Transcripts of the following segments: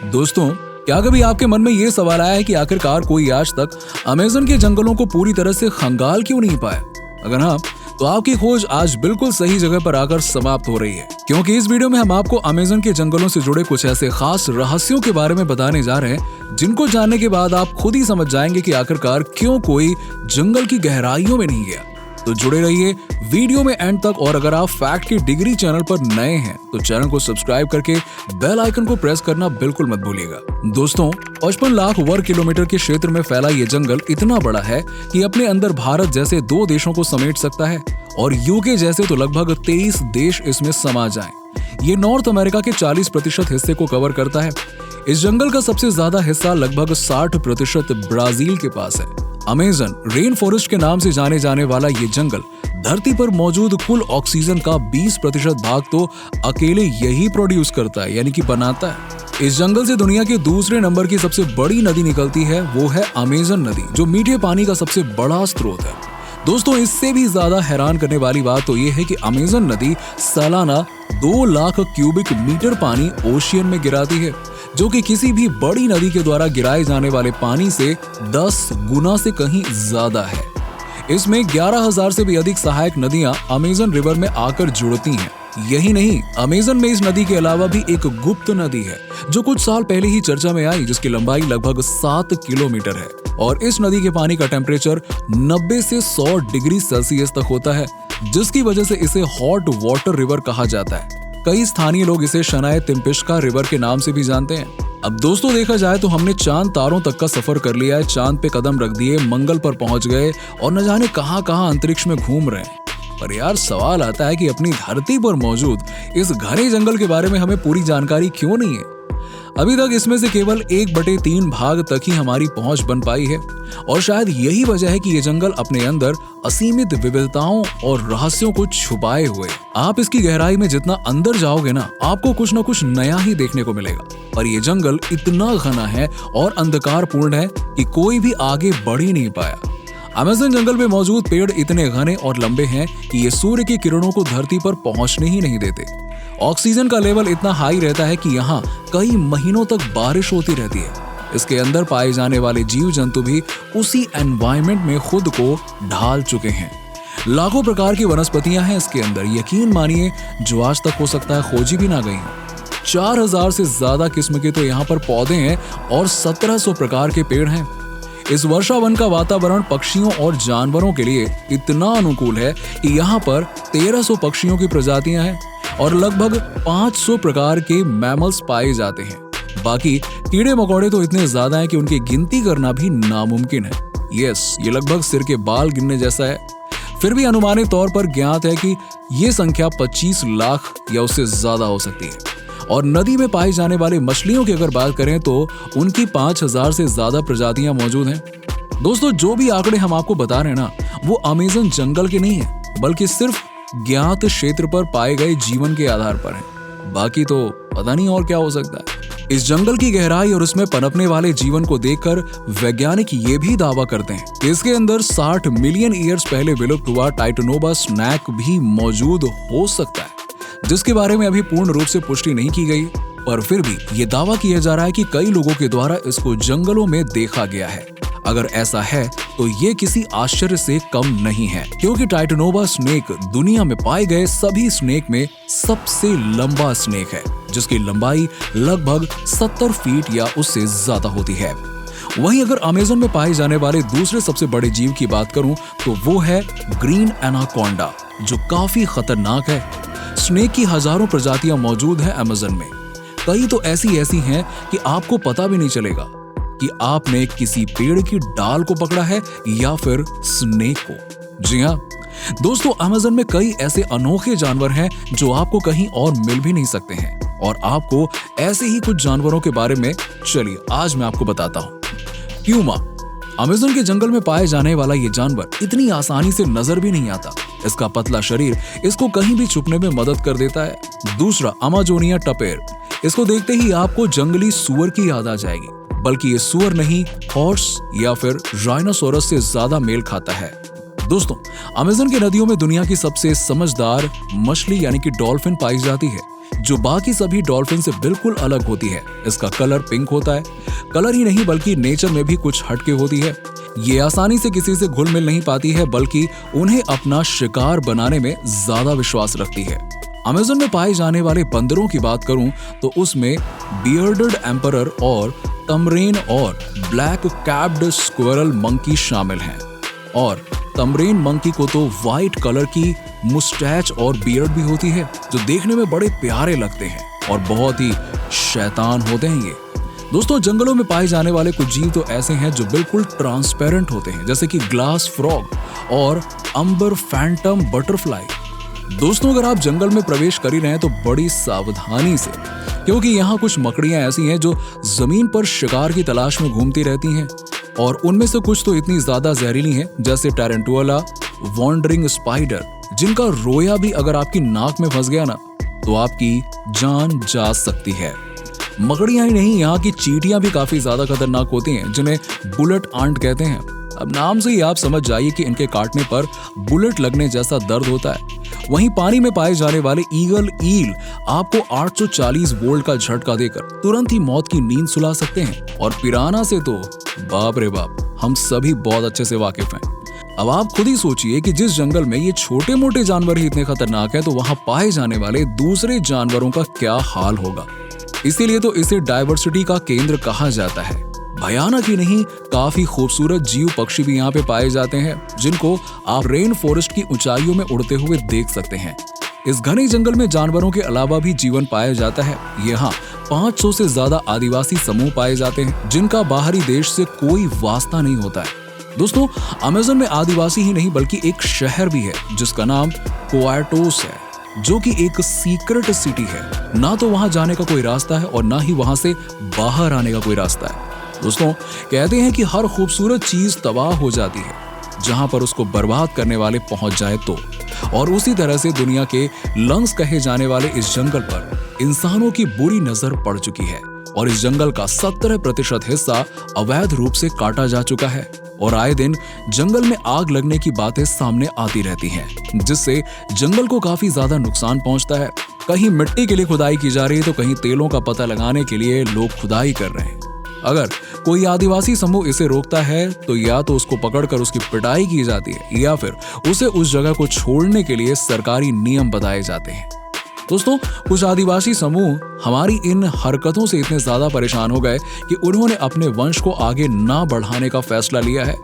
दोस्तों, क्या कभी आपके मन में ये सवाल आया है कि आखिरकार कोई आज तक अमेज़न के जंगलों को पूरी तरह से खंगाल क्यों नहीं पाया? अगर हाँ, तो आपकी खोज आज बिल्कुल सही जगह पर आकर समाप्त हो रही है, क्योंकि इस वीडियो में हम आपको अमेज़न के जंगलों से जुड़े कुछ ऐसे खास रहस्यों के बारे में बताने जा रहे हैं, जिनको जानने के बाद आप खुद ही समझ जाएंगे कि आखिरकार क्यों कोई जंगल की गहराइयों में नहीं गया। तो जुड़े रहिए वीडियो में एंड तक, और अगर आप फैक्ट की डिग्री चैनल पर नए हैं तो चैनल को सब्सक्राइब करके बेल आइकन को प्रेस करना बिल्कुल मत भूलिएगा। दोस्तों, 55 लाख वर्ग किलोमीटर के क्षेत्र में फैला ये जंगल इतना बड़ा है कि अपने अंदर भारत जैसे 2 देशों को समेट सकता है, और यूके जैसे तो लगभग 23 देश इसमें समा जाएं। ये नॉर्थ अमेरिका के 40% हिस्से को कवर करता है। इस जंगल का सबसे ज्यादा हिस्सा लगभग 60% ब्राजील के पास है। अमेज़न रेन फॉरेस्ट के नाम से जाने जाने वाला ये जंगल धरती पर मौजूद कुल ऑक्सीजन का 20% भाग तो अकेले यही प्रोड्यूस करता है, यानी कि बनाता है। इस जंगल से दुनिया के दूसरे नंबर की सबसे बड़ी नदी निकलती है, वो है अमेज़न नदी, जो मीठे पानी का सबसे बड़ा स्रोत है। दोस्तों, इससे भी ज्यादा हैरान करने वाली बात तो ये है कि अमेज़न नदी सालाना 2 लाख क्यूबिक मीटर पानी ओशियन में गिराती है, जो कि किसी भी बड़ी नदी के द्वारा गिराए जाने वाले पानी से 10 गुना से कहीं ज्यादा है। इसमें 11,000 से भी अधिक सहायक नदियां अमेज़न रिवर में आकर जुड़ती हैं। यही नहीं, अमेज़न में इस नदी के अलावा भी एक गुप्त नदी है, जो कुछ साल पहले ही चर्चा में आई, जिसकी लंबाई लगभग 7 किलोमीटर है, और इस नदी के पानी का टेम्परेचर 90 से 100 डिग्री सेल्सियस तक होता है, जिसकी वजह से इसे हॉट वाटर रिवर कहा जाता है। कई स्थानीय लोग इसे शनाय तिम्पिश्का रिवर के नाम से भी जानते हैं। अब दोस्तों, देखा जाए तो हमने चांद तारों तक का सफर कर लिया है, चांद पे कदम रख दिए, मंगल पर पहुंच गए, और न जाने कहां कहां अंतरिक्ष में घूम रहे हैं। पर यार, सवाल आता है कि अपनी धरती पर मौजूद इस घने जंगल के बारे में हमें पूरी जानकारी क्यों नहीं है? अभी तक इसमें से केवल 1/3 भाग तक ही हमारी पहुंच बन पाई है, और शायद यही वजह है कि ये जंगल अपने अंदर असीमित विविधताओं और रहस्यों को छुपाए हुए। आप इसकी गहराई में जितना अंदर जाओगे ना, आपको कुछ न कुछ नया ही देखने को मिलेगा। पर ये जंगल इतना घना है और अंधकारपूर्ण है कि कोई भी आगे बढ़ ही नहीं पाया। अमेज़न जंगल में मौजूद पेड़ इतने घने और लंबे हैं कि ये सूर्य की किरणों को धरती पर पहुंचने ही नहीं देते। ऑक्सीजन का लेवल इतना हाई रहता है कि यहाँ कई महीनों तक बारिश होती रहती है। इसके अंदर पाए जाने वाले जीव जंतु भी उसी एनवायरनमेंट में खुद को ढाल चुके हैं। लाखों प्रकार की वनस्पतियां हैं इसके अंदर, यकीन मानिए, जो आज तक हो सकता है खोजी भी ना गई हैं। 4000 से ज्यादा किस्म के तो यहाँ पर पौधे हैं, और 1700 प्रकार के पेड़ हैं। इस वर्षा वन का वातावरण पक्षियों और जानवरों के लिए इतना अनुकूल है कि यहाँ पर 1300 पक्षियों की प्रजातियां हैं, और लगभग 500 प्रकार के मैमल्स पाए जाते हैं। बाकी कीड़े मकोड़े तो इतने ज्यादा हैं कि उनकी गिनती करना भी नामुमकिन है। यस, ये लगभग सिर के बाल गिनने जैसा है। फिर भी अनुमानित तौर पर ज्ञात है कि ये संख्या 25 लाख या उससे ज्यादा हो सकती है। और नदी में पाई जाने वाली मछलियों की अगर बात करें तो उनकी 5000 से ज्यादा प्रजातियां मौजूद हैं। दोस्तों, जो भी आंकड़े हम आपको बता रहे हैं ना, वो अमेज़न जंगल के नहीं है, बल्कि सिर्फ ज्ञात क्षेत्र पर पाए गए जीवन के आधार पर है। बाकी तो पता नहीं और क्या हो सकता है। इस जंगल की गहराई और उसमें पनपने वाले जीवन को देखकर वैज्ञानिक ये भी दावा करते हैं कि इसके अंदर 60 मिलियन ईयर्स पहले विलुप्त हुआ टाइटेनोबा स्नैक भी मौजूद हो सकता है, जिसके बारे में अभी पूर्ण रूप से पुष्टि नहीं की गई। पर फिर भी ये दावा किया जा रहा है कि कई लोगों के द्वारा इसको जंगलों में देखा गया है। अगर ऐसा है तो ये किसी आश्चर्य से कम नहीं है, क्योंकि टाइटेनोबा स्नेक दुनिया में पाए गए सभी स्नेक में सबसे लंबा स्नेक है, जिसकी लंबाई लगभग 70 फीट या उससे ज्यादा होती है। वहीं अगर अमेज़न में पाए जाने वाले दूसरे सबसे बड़े जीव की बात करूं तो वो है ग्रीन एनाकोंडा, जो काफी खतरनाक है। स्नेक की हजारों प्रजातियां मौजूद हैं अमेज़न में। कई तो ऐसी हैं कि आपको पता भी नहीं चलेगा कि आपने किसी पेड़ की डाल को पकड़ा है या फिर स्नेक को। जी हाँ दोस्तों, अमेज़न में कई ऐसे अनोखे जानवर हैं जो आपको कहीं और मिल भी नहीं सकते हैं, और आपको ऐसे ही कुछ जानवरों के बारे में चलिए आज मैं आपको बताता हूँ। प्यूमा, अमेज़न के जंगल में पाए जाने वाला ये जानवर इतनी आसानी से नजर भी नहीं आता। इसका पतला शरीर इसको कहीं भी छुपने में मदद कर देता है। दूसरा, अमाजोनिया टपेर, इसको देखते ही आपको जंगली सुअर की याद आ जाएगी, बल्कि ये सुअर नहीं, हॉर्स या फिर राइनोसोरस से ज्यादा मेल खाता है। दोस्तों, अमेज़न की नदियों में दुनिया की सबसे समझदार मछली यानी कि डॉल्फिन पाई जाती है। जो बाकी सभी डॉल्फिन से बिल्कुल अलग होती है। इसका कलर पिंक होता है। कलर ही नहीं बल्कि नेचर में भी कुछ हटके होती है। ये आसानी से किसी से घुल मिल नहीं पाती है, बल्कि उन्हें अपना शिकार बनाने में ज्यादा विश्वास रखती है। अमेज़न में पाए जाने वाले बंदरों की बात करूं तो उसमें बियर्डेड एम्परर और तमरेन और ब्लैक कैप्ड स्क्विरल मंकी शामिल हैं। और तमरेन मंकी को तो व्हाइट कलर की मुस्टैच और बियर्ड भी होती है, जो देखने में बड़े प्यारे लगते हैं और बहुत ही शैतान होते हैं ये। दोस्तों, जंगलों में पाए जाने वाले कुछ जीव तो ऐसे हैं जो बिल्कुल ट्रांसपेरेंट होते हैं, जैसे कि ग्लास फ्रॉग और अंबर फैंटम बटरफ्लाई। दोस्तों, अगर आप जंगल में प्रवेश कर ही रहे हैं तो बड़ी सावधानी से, क्योंकि यहाँ कुछ मकड़ियां ऐसी हैं जो जमीन पर शिकार की तलाश में घूमती रहती हैं और उनमें से कुछ तो इतनी ज्यादा जहरीली हैं, जैसे टैरेंटुला, वॉन्डरिंग स्पाइडर, जिनका रोया भी अगर आपकी नाक में फंस गया ना तो आपकी जान जा सकती है। मकड़ियां ही नहीं, यहाँ की चींटियां भी काफी ज्यादा खतरनाक होती हैं, जिन्हें बुलेट आंट कहते हैं। अब नाम से ही आप समझ जाइए कि इनके काटने पर बुलेट लगने जैसा दर्द होता है। वहीं पानी में पाए जाने वाले ईगल ईल आपको 840 वोल्ट का झटका देकर तुरंत ही मौत की नींद सुला सकते हैं। और पिराना से तो बाप रे बाप, हम सभी बहुत अच्छे से वाकिफ हैं। अब आप खुद ही सोचिए कि जिस जंगल में ये छोटे मोटे जानवर ही इतने खतरनाक हैं, तो वहां पाए जाने वाले दूसरे जानवरों का क्या हाल होगा। इसीलिए तो इसे डायवर्सिटी का केंद्र कहा जाता है। भयानक ही नहीं, काफी खूबसूरत जीव पक्षी भी यहाँ पे पाए जाते हैं, जिनको आप रेन फॉरेस्ट की ऊंचाइयों में उड़ते हुए देख सकते हैं। इस घने जंगल में जानवरों के अलावा भी जीवन पाया जाता है। यहाँ 500 से ज्यादा आदिवासी समूह पाए जाते हैं, जिनका बाहरी देश से कोई वास्ता नहीं होता है। दोस्तों, अमेज़न में आदिवासी ही नहीं बल्कि एक शहर भी है जिसका नाम कोआटोस है, जो कि एक सीक्रेट सिटी है। ना तो वहां जाने का कोई रास्ता है और ना ही वहां से बाहर आने का कोई रास्ता है। दोस्तों, कहते हैं कि हर खूबसूरत चीज तबाह हो जाती है जहां पर उसको बर्बाद करने वाले पहुंच जाए तो। और उसी तरह से दुनिया के लंग्स कहे जाने वाले इस जंगल पर इंसानों की बुरी नजर पड़ चुकी है और इस जंगल का 70% हिस्सा अवैध रूप से काटा जा चुका है। और आए दिन जंगल में आग लगने की बातें सामने आती रहती हैं, जिससे जंगल को काफी ज्यादा नुकसान पहुंचता है। कहीं मिट्टी के लिए खुदाई की जा रही है तो कहीं तेलों का पता लगाने के लिए लोग खुदाई कर रहे हैं। अगर कोई आदिवासी समूह इसे रोकता है तो या तो उसको पकड़कर उसकी पिटाई की जाती है या फिर उसे उस जगह को छोड़ने के लिए सरकारी नियम बताए जाते हैं। दोस्तों, कुछ आदिवासी समूह हमारी इन हरकतों से इतने ज्यादा परेशान हो गए कि उन्होंने अपने वंश को आगे ना बढ़ाने का फैसला लिया है।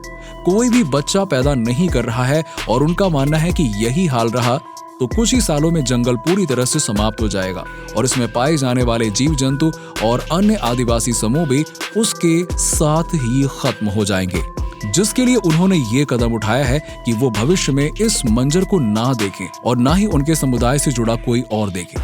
कोई भी बच्चा पैदा नहीं कर रहा है और उनका मानना है कि यही हाल रहा तो कुछ ही सालों में जंगल पूरी तरह से समाप्त हो जाएगा और इसमें पाए जाने वाले जीव जंतु और अन्य आदिवासी समूह भी उसके साथ ही खत्म हो जाएंगे। जिसके लिए उन्होंने ये कदम उठाया है कि वो भविष्य में इस मंजर को ना देखें और ना ही उनके समुदाय से जुड़ा कोई और देखे।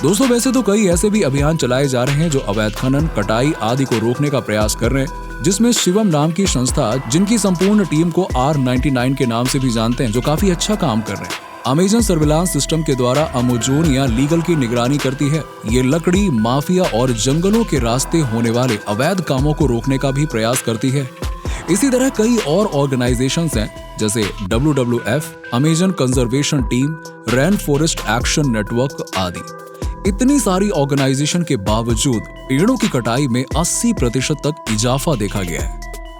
दोस्तों, वैसे तो कई ऐसे भी अभियान चलाए जा रहे हैं जो अवैध खनन, कटाई आदि को रोकने का प्रयास कर रहे हैं, जिसमें शिवम नाम की संस्था, जिनकी संपूर्ण टीम को R99 के नाम से भी जानते हैं, जो काफी अच्छा काम कर रहे हैं। अमेज़न सर्विलांस सिस्टम के द्वारा अमेजोनिया लीगल की निगरानी करती है। ये लकड़ी माफिया और जंगलों के रास्ते होने वाले अवैध कामों को रोकने का भी प्रयास करती है। इसी तरह कई और ऑर्गेनाइजेशंस हैं, जैसे WWF, Amazon conservation team, rain forest action network आदि। इतनी सारी ऑर्गेनाइजेशन के बावजूद पेड़ों की कटाई में 80% तक इजाफा देखा गया है।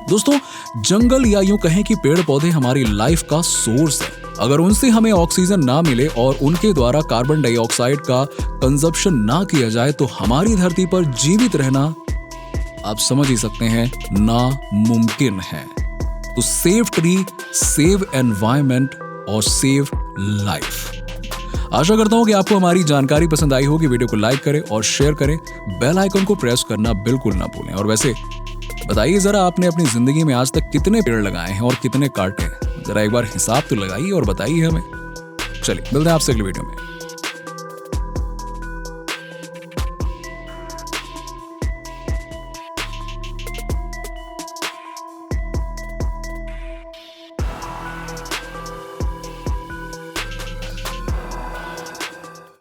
दोस्तों, जंगल या यूं कहें कि पेड़ पौधे हमारी लाइफ का सोर्स है। अगर उनसे हमें ऑक्सीजन ना मिले और उनके द्वारा कार्बन डाइऑक्साइड का कंजप्शन ना किया जाए तो हमारी धरती पर जीवित रहना, आप समझ ही सकते हैं, नामुमकिन है। तो सेव ट्री, सेव एनवायरनमेंट और सेव लाइफ। आशा करता हूं कि आपको हमारी जानकारी पसंद आई होगी। वीडियो को लाइक करें और शेयर करें, बेल आइकन को प्रेस करना बिल्कुल ना भूलें। और वैसे बताइए जरा, आपने अपनी जिंदगी में आज तक कितने पेड़ लगाए हैं और कितने काटे हैं? जरा एक बार हिसाब तो लगाइए और बताइए हमें। चलिए, मिलते हैं आपसे अगले वीडियो में।